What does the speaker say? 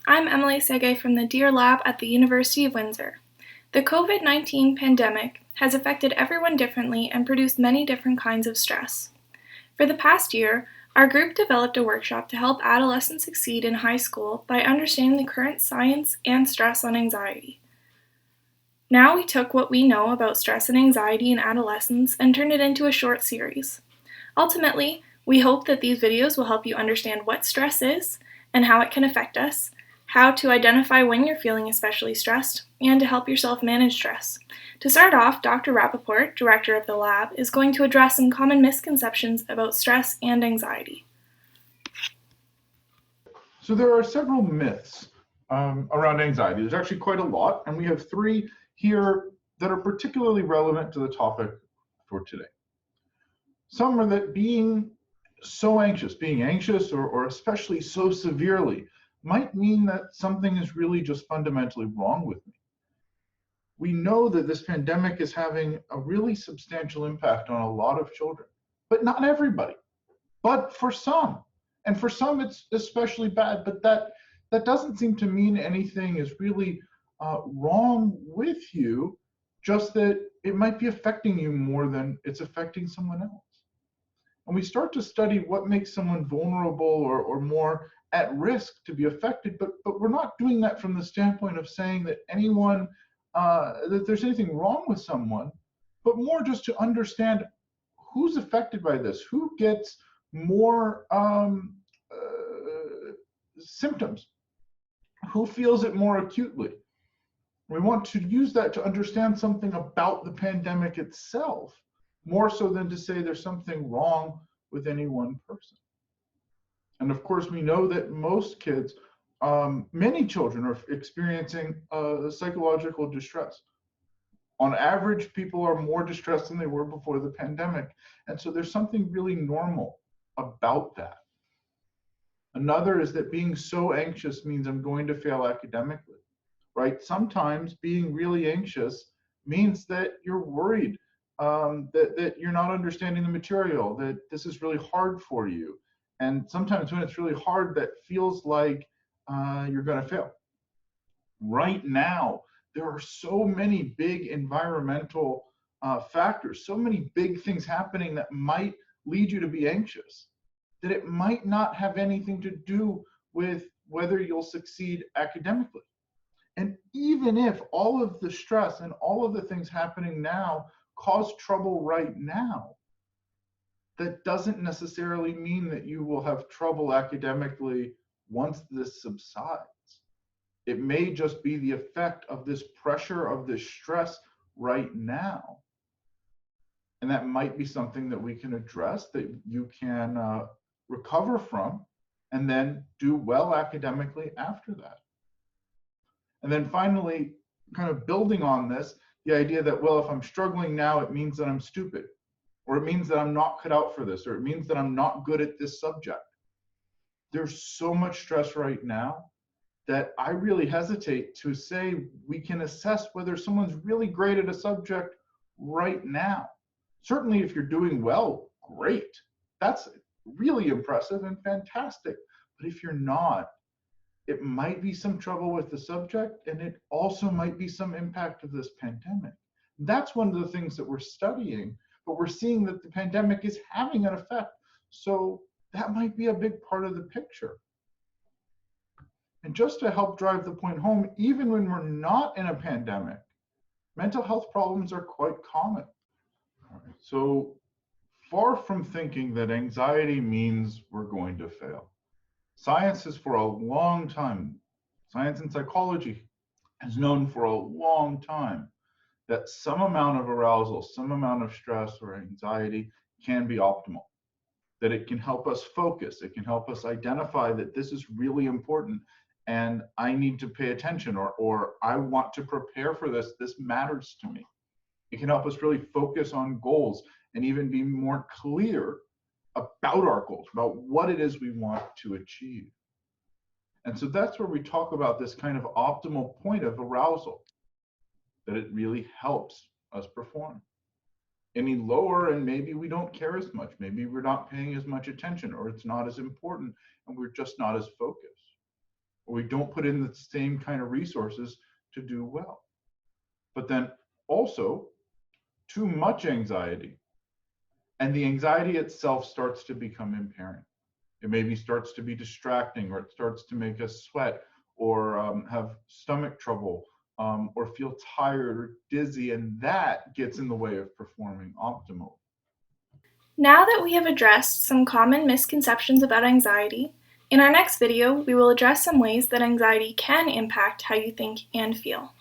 I'm Emily Sege from the Deer Lab at the University of Windsor. The COVID-19 pandemic has affected everyone differently and produced many different kinds of stress. For the past year, our group developed a workshop to help adolescents succeed in high school by understanding the current science and stress on anxiety. Now we took what we know about stress and anxiety in adolescents and turned it into a short series. Ultimately, we hope that these videos will help you understand what stress is and how it can affect us, how to identify when you're feeling especially stressed, and to help yourself manage stress. To start off, Dr. Rappaport, director of the lab, is going to address some common misconceptions about stress and anxiety. So there are several myths around anxiety. There's actually quite a lot, and we have three here that are particularly relevant to the topic for today. Some are that being so anxious, or especially so severely, might mean that something is really just fundamentally wrong with me. We know that this pandemic is having a really substantial impact on a lot of children, but not everybody, but for some. And for some, it's especially bad, but that doesn't seem to mean anything is really wrong with you, just that it might be affecting you more than it's affecting someone else. And we start to study what makes someone vulnerable or more at risk to be affected, but we're not doing that from the standpoint of saying that that there's anything wrong with someone, but more just to understand who's affected by this, who gets more symptoms, who feels it more acutely. We want to use that to understand something about the pandemic itself, more so than to say there's something wrong with any one person. And of course, we know that most kids, many children are experiencing psychological distress. On average, people are more distressed than they were before the pandemic. And so there's something really normal about that. Another is that being so anxious means I'm going to fail academically, right? Sometimes being really anxious means that you're worried, that you're not understanding the material, that this is really hard for you. And sometimes when it's really hard, that feels like you're going to fail. Right now, there are so many big environmental factors, so many big things happening that might lead you to be anxious, that it might not have anything to do with whether you'll succeed academically. And even if all of the stress and all of the things happening now cause trouble right now, that doesn't necessarily mean that you will have trouble academically once this subsides. It may just be the effect of this pressure, of this stress right now. And that might be something that we can address, that you can recover from, and then do well academically after that. And then finally, kind of building on this, the idea that, well, if I'm struggling now, it means that I'm stupid, or it means that I'm not cut out for this, or it means that I'm not good at this subject. There's so much stress right now that I really hesitate to say we can assess whether someone's really great at a subject right now. Certainly, if you're doing well, great. That's really impressive and fantastic. But if you're not, it might be some trouble with the subject, and it also might be some impact of this pandemic. That's one of the things that we're studying, but we're seeing that the pandemic is having an effect. So that might be a big part of the picture. And just to help drive the point home, even when we're not in a pandemic, mental health problems are quite common. So far from thinking that anxiety means we're going to fail, science has for a long time, science and psychology has known for a long time that some amount of arousal, some amount of stress or anxiety can be optimal, that it can help us focus, it can help us identify that this is really important and I need to pay attention, or I want to prepare for this, this matters to me. It can help us really focus on goals and even be more clear about our goals, about what it is we want to achieve. And so that's where we talk about this kind of optimal point of arousal, that it really helps us perform. Any lower, and maybe we don't care as much, maybe we're not paying as much attention, or it's not as important, and we're just not as focused. or we don't put in the same kind of resources to do well. But then also, too much anxiety, and the anxiety itself starts to become impairing. It maybe starts to be distracting, or it starts to make us sweat, or have stomach trouble, or feel tired or dizzy, and that gets in the way of performing optimally. Now that we have addressed some common misconceptions about anxiety, in our next video we will address some ways that anxiety can impact how you think and feel.